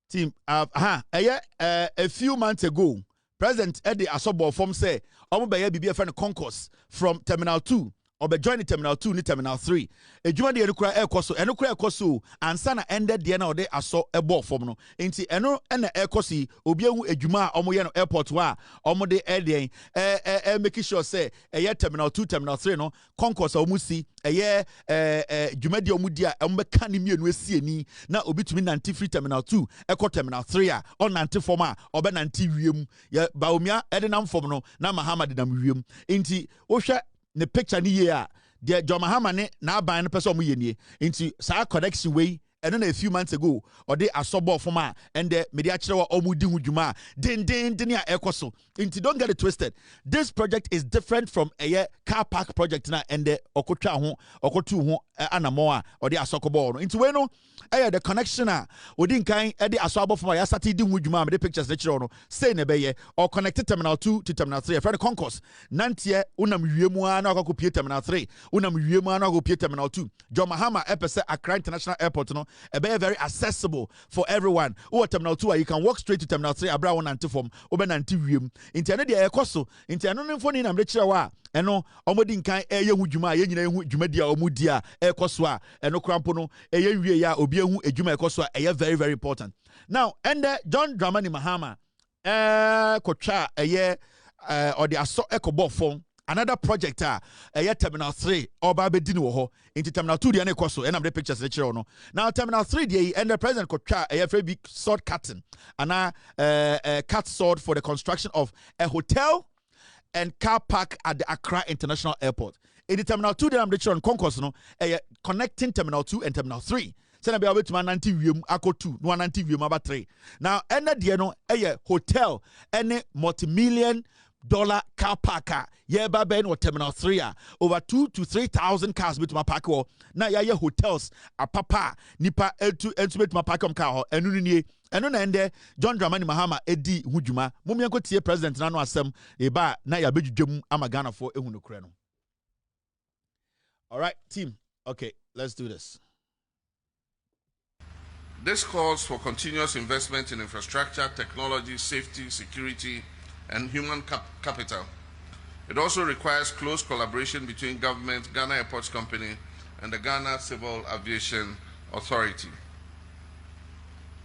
Team, a few months ago. President Eddie Asobo from say, "Omo be be a friend concourse from Terminal 2 or be join Terminal 2 ni Terminal 3. E juma de enukura ekoso, enukura ekoso ansa na ended de na ode aso ebo from no. Enti eno na ekosi obi ehu ejuma omo ye no airport wa omo de ede make sure say Terminal 2 Terminal 3 no concourse omo si juma de omo dia omo be kan ni mienu esi eni na obi tumi nanti free Terminal 2 eko Terminal 3 a on nanti form a obe nanti wiem ye baomia ede nam form no na Mahama de nam wiem enti wo hwe ne picture ni ye a de John Mahama ne na aban no person mo ye nie into sa connection way and then a few months ago or they are sobo for ma and the media chira omudi hujuma din ya ekoso into don't get it twisted. This project is different from a car park project na and the okotwa ho okotu ho anamoa or the asokobo no into we no the connection odin kan e de asoabo for ma ya start di hujuma me the pictures le chira no say ne be or connected terminal 2 to terminal 3 friend concourse nantie unam wiemu a na akokopie terminal 3 unam wiemu a na akokopie terminal 2 John Mahama epese Accra International Airport no very accessible for everyone. Or Terminal 2, you can walk straight to Terminal 3. Abra one anti-form, open anti-room. Internet, the aircoso. Internet, phone in Amricha. And no, Omodin can air Juma, Jumedia, Omudia, Aircoswa, and no crampono, a year, Obiu, a Juma Coswa, a very, very important. Now, and John Dramani Mahama, Kocha, a year, or the Asso Echo Ball phone. Another project Terminal 3 or Babedino ho into Terminal 2 the Anekoso and I'm the pictures lecture no. Now Terminal 3 the and the president Kocha a very big sword cutting and cut sword for the construction of a hotel and car park at the Accra International Airport. In the Terminal 2 the I'm lecture on concourse no connecting Terminal 2 and Terminal 3. Send be able to man anti-wiem ako 2 no anti-wiem about 3. Now and the no a hotel and multi-million dollar car parker yeba ben or Terminal 3 over 2 to 3,000 cars with my park or na ya hotels a papa nipa to my park car enu ni enu na ende John Dramani Mahama edi hujuma mumia ko tie president na no asem eba na ya bedwudwam amagana for ehunu kure no. All right team, okay, let's do this. This calls for continuous investment in infrastructure, technology, safety, security and human capital, It also requires close collaboration between government, Ghana Airports Company, and the Ghana Civil Aviation Authority.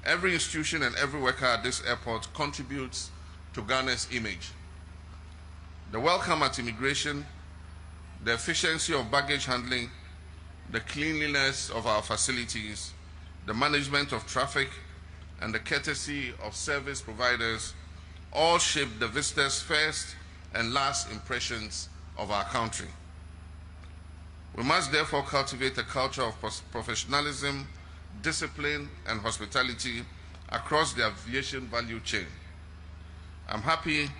Every institution and every worker at this airport contributes to Ghana's image. The welcome at immigration, the efficiency of baggage handling, the cleanliness of our facilities, the management of traffic, and the courtesy of service providers all shape the visitors' first and last impressions of our country. We must therefore cultivate a culture of professionalism, discipline, and hospitality across the aviation value chain. I'm happy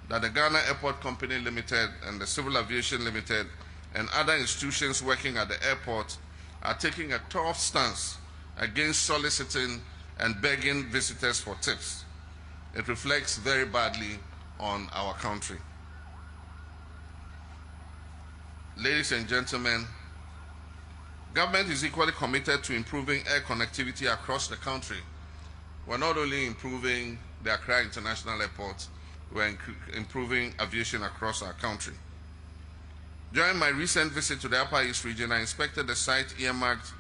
that the Ghana Airport Company Limited and the Civil Aviation Limited and other institutions working at the airport are taking a tough stance against soliciting and begging visitors for tips. It reflects very badly on our country. Ladies and gentlemen, government is equally committed to improving air connectivity across the country. We're not only improving the Accra International Airport, we're improving aviation across our country. During my recent visit to the Upper East region, I inspected the site earmarked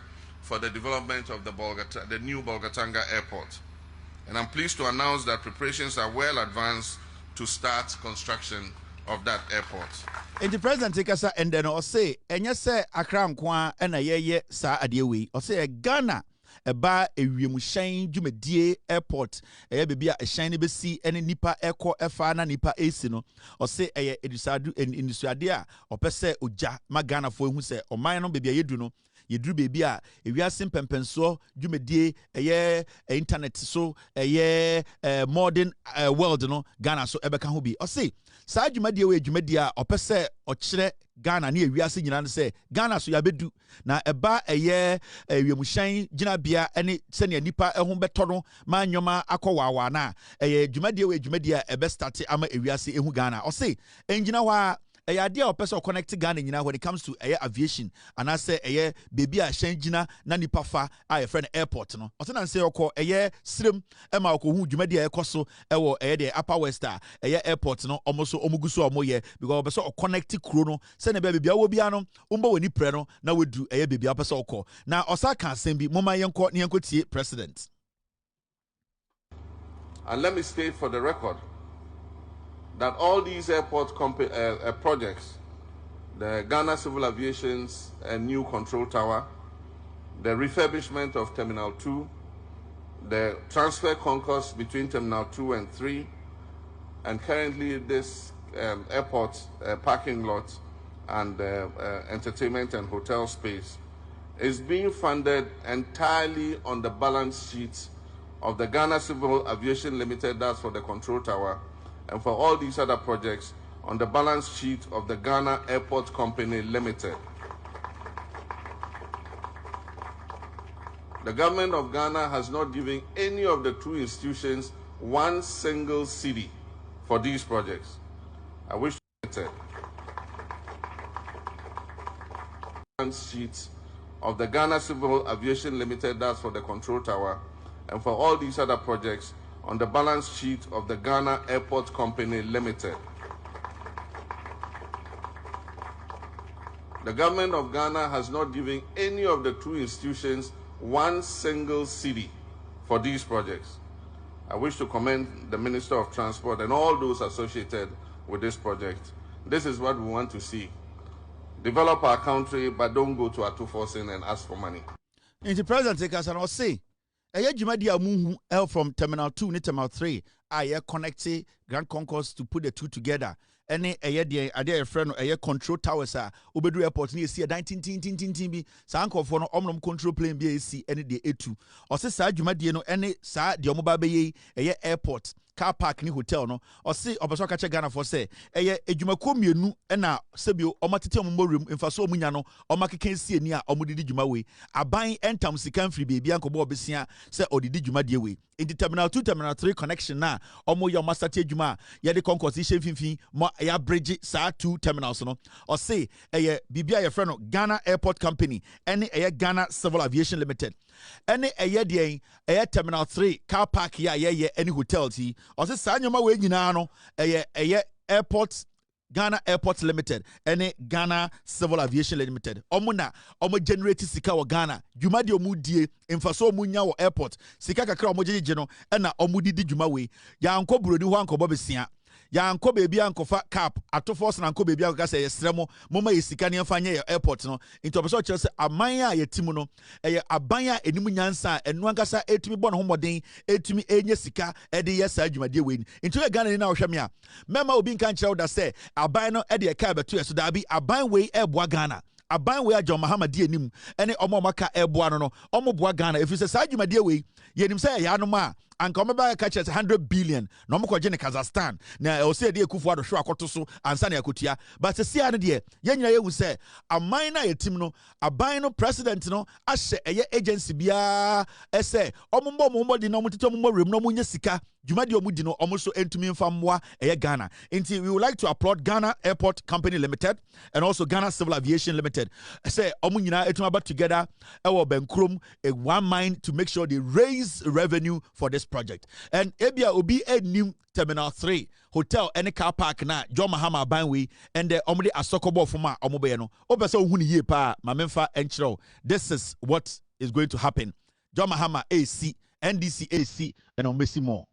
for the development of the new Bolgatanga Airport. And I'm pleased to announce that preparations are well advanced to start construction of that airport. And the president take us and then or say, and yes, say Accra Nkwa and a ye sa adewe or say Ghana. Eba ewiemhyɛn dwumadie airport baby a shiny besi ene nipa eko efa na nipa AC no ɔse edusadu indusuade a ɔpɛ oja magana fo ehu sɛ ɔman no baby yedu no yeduru baby a ewiase mpempenso dwumadie internet so modern world no Ghana so ebeka ho bi ɔse saa dwumadie we dwumadie a ɔpɛ ɔkyerɛ Ghana ni ewiase nyina no sɛ Ghana so yabedu na eba ewiemhyɛn ginabia ene sɛne nipa ho betɔ no ma nyoma akɔwawa na dwumadie we dwumadie a ebe start ama ewiase ehu Ghana ɔse engina wa idea of person connect Ghana nyina when it comes to aviation and I say baby a shen gina na nipa fa a friend airport no ɔse na say ɔkɔ srem ma ɔkɔ hu dwumadi a ɛkɔ so ɛwɔ the upper west airport no almost omuguso omoye because person connect kuro no say na baby awo bia no umba wani pre no na wedu baby a person ɔkɔ na ɔsa kan asɛm bi moma yɛnkɔ ne yɛnkɔ tie president. And let me state for the record that all these airport projects, the Ghana Civil Aviation's new control tower, the refurbishment of Terminal 2, the transfer concourse between Terminal 2 and 3, and currently this airport parking lot and entertainment and hotel space is being funded entirely on the balance sheet of the Ghana Civil Aviation Limited, that's for the control tower, and for all these other projects on the balance sheet of the Ghana Airport Company Limited. The government of Ghana has not given any of the two institutions one single cedi for these projects. I wish to say balance sheet of the Ghana Civil Aviation Limited, that's for the control tower, and for all these other projects on the balance sheet of the Ghana Airport Company Limited. The government of Ghana has not given any of the two institutions one single cedi for these projects. I wish to commend the Minister of Transport and all those associated with this project. This is what we want to see. Develop our country, but don't go to Atuforcing and ask for money. The president take us and I'll say, Jumadi Amuhu from Terminal 2 to Terminal 3 are connecting Grand Concourse to put the two together. Any a friend a control towers are Obedu Airport near see a 19 be Sanko for no omnum control plane BAC any day A2. Or say Sa Jumadi no any Sa Diomobabe a airport. Car park ni hotel no or say obaso kache Ghana for say ejumako mienu na sebio omatete omomorium mfaso omunya no omakeke sie ni a omudidi djuma we aban entam sikan free baby ankobo obesia say odidi djuma die we in the Terminal 2 Terminal 3 connection na omo yo mastate djuma ye de concourse finfin mo ya bridge sa 2 terminals no or say bibia ye friend no Ghana Airport Company any Ghana Civil Aviation Limited any Terminal 3 car park ya any hotel ti or say sa nyoma we nyina no airport Ghana Airports Limited, any Ghana Civil Aviation Limited. Omuna, omo generate sika wa Ghana. Juma di omudie, infaso omunya wa airport. Sika kakra omo jeno, ena omudi di juma we. Ya anko burodi ho anko bobesia. Ya anko baby anko fa cap ato force na anko baby anko kase yestremo moma yesika ne mfa nye airport no into obeso kire se aman a yetimu no eye aban a enimu nyansa enu ankasa etumi bɔ ne homoden etumi enye sika ede yesa adwumade we into e Ghana ni na ohwɛ me a mema obi nka nkyerɛ wo da se aban no ede e ka beto yeso da bi aban we eboa Ghana aban we John Mahama di enim ene omo maka eboa no omo boa Ghana efise sa adwumade we yenim se ya no ma anka omeba ka kyerɛ 100 billion na omukɔgye ne Kazakhstan na o se de ekufu ado hwe akoto so ansa na yakotua but se ya no de yɛnyina yehu sɛ aman na yetim no aban no president no ahyɛ ɛyɛ agency bia ɛsɛ omombɔ di na omutete omombɔ rem na omunya sika dwumadi omudi no omuso entumi mfa mmoa ɛyɛ Ghana nti we would like to applaud Ghana Airport Company Limited and also Ghana Civil Aviation Limited say omunyina etuma ba together ɛwɔ Benkrom a one mind to make sure they raise revenue for this project and ebia obi enim Terminal 3 hotel any car park na John Mahama banwe and the omde asokobo fuma omobe no obese ohuni ye pa ma memfa enchiro this is what is going to happen John Mahama AC NDC AC and omesi more.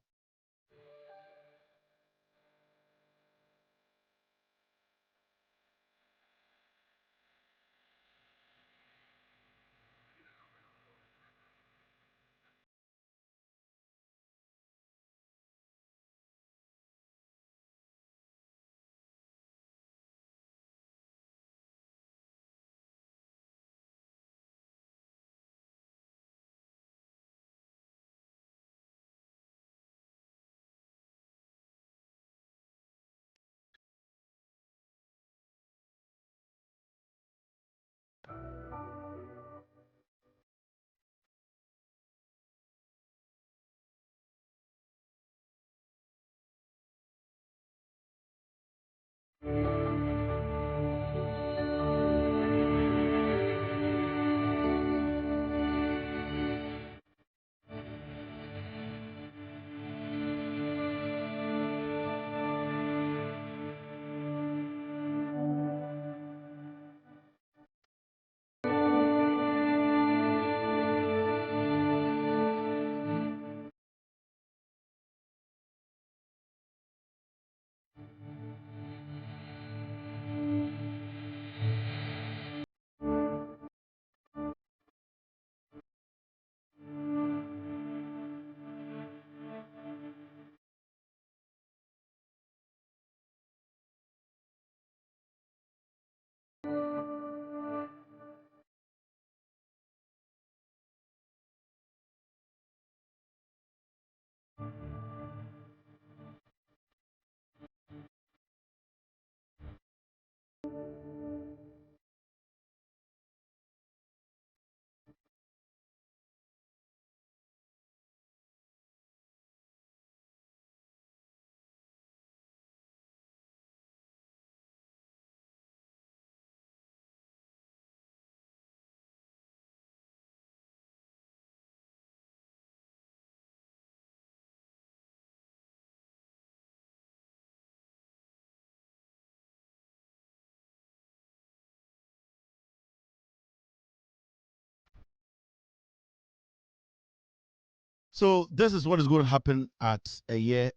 So this is what is going to happen at a year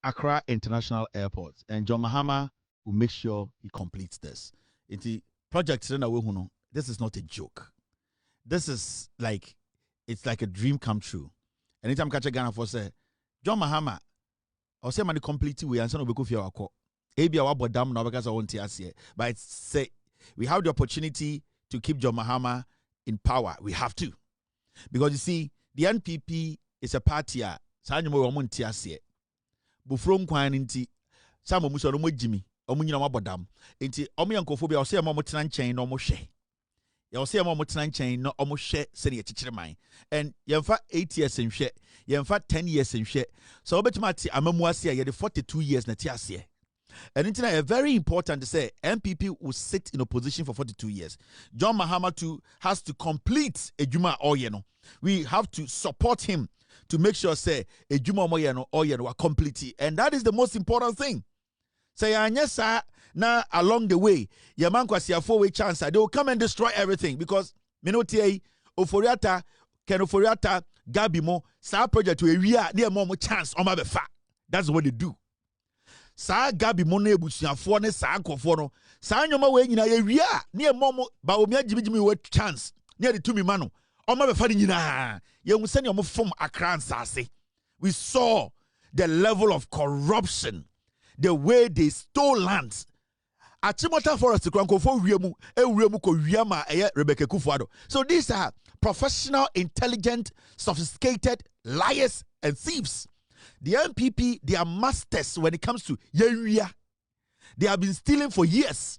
Accra International Airport, and John Mahama will make sure he completes this. It's the project. This is not a joke. This is like it's like a dream come true. Anytime catch a Ghana for say John Mahama, or say money complete we answer no be kufia wako. Ebi awa bodam na because I want to ask but say we have the opportunity to keep John Mahama in power. We have to, because you see. The NPP is a party a sanyo mo wo nti ase bufrom kwan nti samo muso no mogimi omunyina mabodam nti omuyankofobia ose mo tena nchen no mo hwe ya ose mo tena nchen no mo hwe se ne chichire man and yemfa 8 years nhwe yemfa 10 years nhwe so obetima ati amamu ase a ye 42 years na ti ase. And it's very important to say NPP will sit in opposition for 42 years. John Mahama too has to complete Ejuma Oyeno. We have to support him to make sure say Ejuma Oyeno are complete. And that is the most important thing. Say anyesa na along the way, yaman kwasiafo we chance they will come and destroy everything because minotie oforiata kenoforiata gabimo sa project we wia na mo chance on befa. That's what they do. Sa gabimo na ebusuafo ne sa akofo no sa nyoma we nyina ye wia na mo ba omi agibigimi we chance na de tumi ma no on befa ni nyina ye hu se ne omo fom Accra nsase. We saw the level of corruption, the way they stole lands. Achimota Forest, Rebecca Kufuado. So these are professional, intelligent, sophisticated liars and thieves. The NPP, they are masters when it comes to Yeria. They have been stealing for years.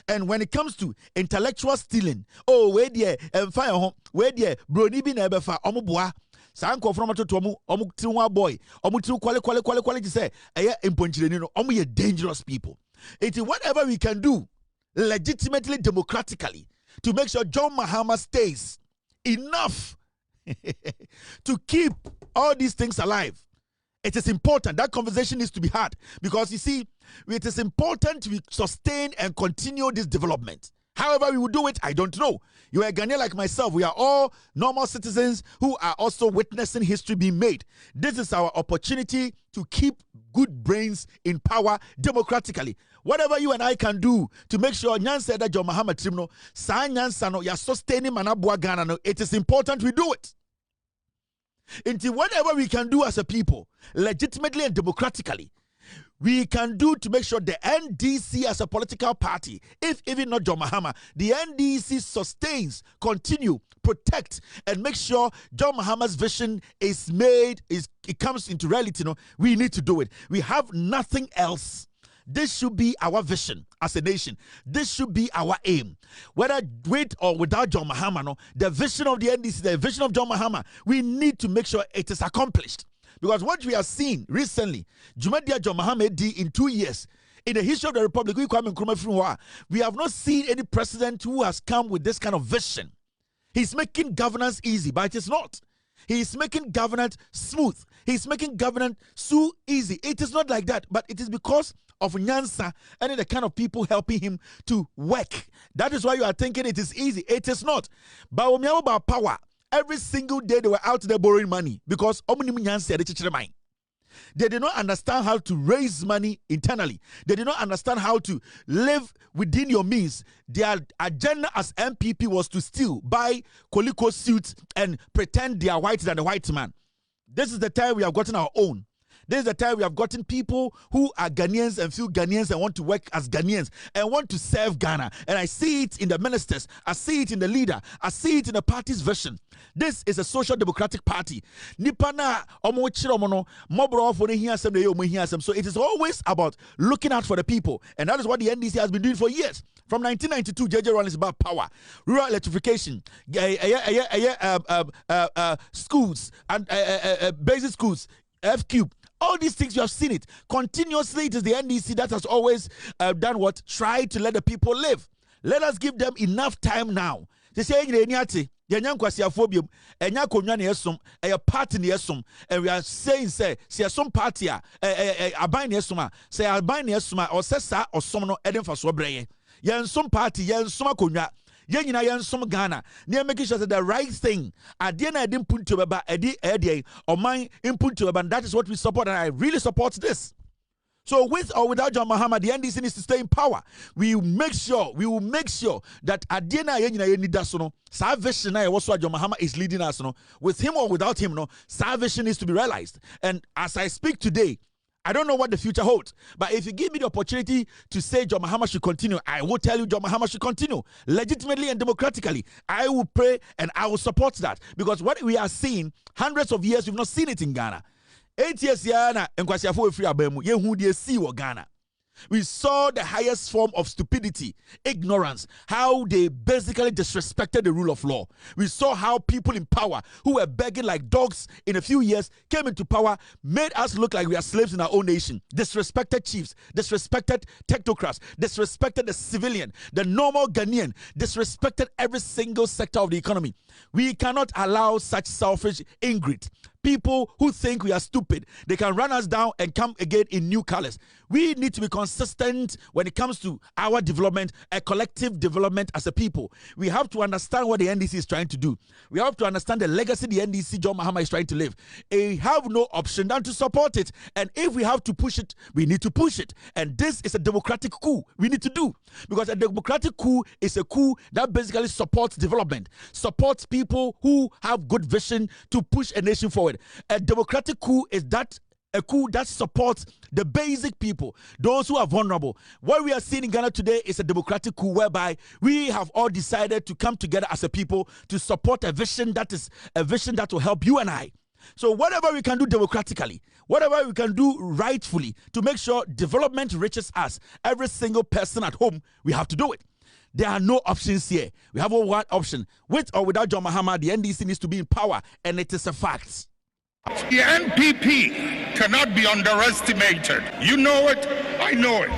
And when it comes to intellectual stealing, oh, where there, and fire home, where there, Brony be never for Omoboa. Sanko from to Omu boy, Omu quality say, Omu ye dangerous people. It is whatever we can do legitimately, democratically, to make sure John Mahama stays enough to keep all these things alive. It is important. That conversation needs to be had because you see, it is important we sustain and continue this development. However we will do it, I don't know. You are a Ghanaian like myself. We are all normal citizens who are also witnessing history being made. This is our opportunity to keep good brains in power democratically. Whatever you and I can do to make sure Nyansa that John Mahama Trimno, Sa Nyansa no, you are sustaining Manabua Ghana no, it is important we do it. Until whatever we can do as a people, legitimately and democratically, we can do to make sure the NDC as a political party, if even not John Mahama, the NDC sustains, continue, protect, and make sure John Mahama's vision is made, it comes into reality. No, we need to do it. We have nothing else. This should be our vision as a nation. This should be our aim. Whether with or without John Mahama, no, the vision of the NDC, the vision of John Mahama, we need to make sure it is accomplished. Because what we have seen recently, Jumadia John Mahama did in 2 years, in the history of the Republic, we have not seen any president who has come with this kind of vision. He's making governance easy, but it is not. He is making governance smooth. He is making governance so easy. It is not like that, but it is because of Nyansa and the kind of people helping him to work. That is why you are thinking it is easy. It is not. But when we have about power, every single day they were out there borrowing money because they did not understand how to raise money internally. They did not understand how to live within your means. Their agenda as NPP was to steal, buy Koliko suits and pretend they are whiter than the white man. This is the time we have gotten our own. This is the time we have gotten people who are Ghanaians and feel Ghanaians and want to work as Ghanaians and want to serve Ghana. And I see it in the ministers. I see it in the leader. I see it in the party's vision. This is a social democratic party. So it is always about looking out for the people. And that is what the NDC has been doing for years. From 1992, JJ Run is about power, rural electrification, schools, and basic schools, FQ. All these things, you have seen it. Continuously, it is the NDC that has always done what? Tried to let the people live. Let us give them enough time now. They say, and we are saying, say some party, say Albania, or Sessa, or some no Eden for Sobre. Yan some party, yan some konya. Yenina yan some Ghana. Near making sure that the right thing. Adiana didn't put to about Eddie or mine input to about that is what we support, and I really support this. So with or without John Mahama, the NDC needs to stay in power. We will make sure that Adiana yenina yenidasono, salvation also John Mahama is leading us. No, with him or without him, no, salvation needs to be realized. And as I speak today, I don't know what the future holds, but if you give me the opportunity to say John Mahama should continue, I will tell you John Mahama should continue legitimately and democratically. I will pray and I will support that, because what we are seeing, hundreds of years, we've not seen it in Ghana. 8 years, Ghana. We saw the highest form of stupidity, ignorance, how they basically disrespected the rule of law. We saw how people in power who were begging like dogs in a few years came into power, made us look like we are slaves in our own nation, disrespected chiefs, disrespected technocrats, disrespected the civilian, the normal Ghanaian, disrespected every single sector of the economy. We cannot allow such selfish ingrid people who think we are stupid. They can run us down and come again in new colors. We need to be consistent when it comes to our development, a collective development as a people. We have to understand what the NDC is trying to do. We have to understand the legacy the NDC John Mahama is trying to live. We have no option than to support it. And if we have to push it, we need to push it. And this is a democratic coup we need to do. Because a democratic coup is a coup that basically supports development, supports people who have good vision to push a nation forward. A democratic coup is a coup that supports the basic people, those who are vulnerable. What we are seeing in Ghana today is a democratic coup whereby we have all decided to come together as a people to support a vision that is a vision that will help you and I. So whatever we can do democratically, whatever we can do rightfully to make sure development reaches us, every single person at home, we have to do it. There are no options here. We have only one option. With or without John Mahama, the NDC needs to be in power, and it is a fact. The NPP cannot be underestimated. You know it, I know it.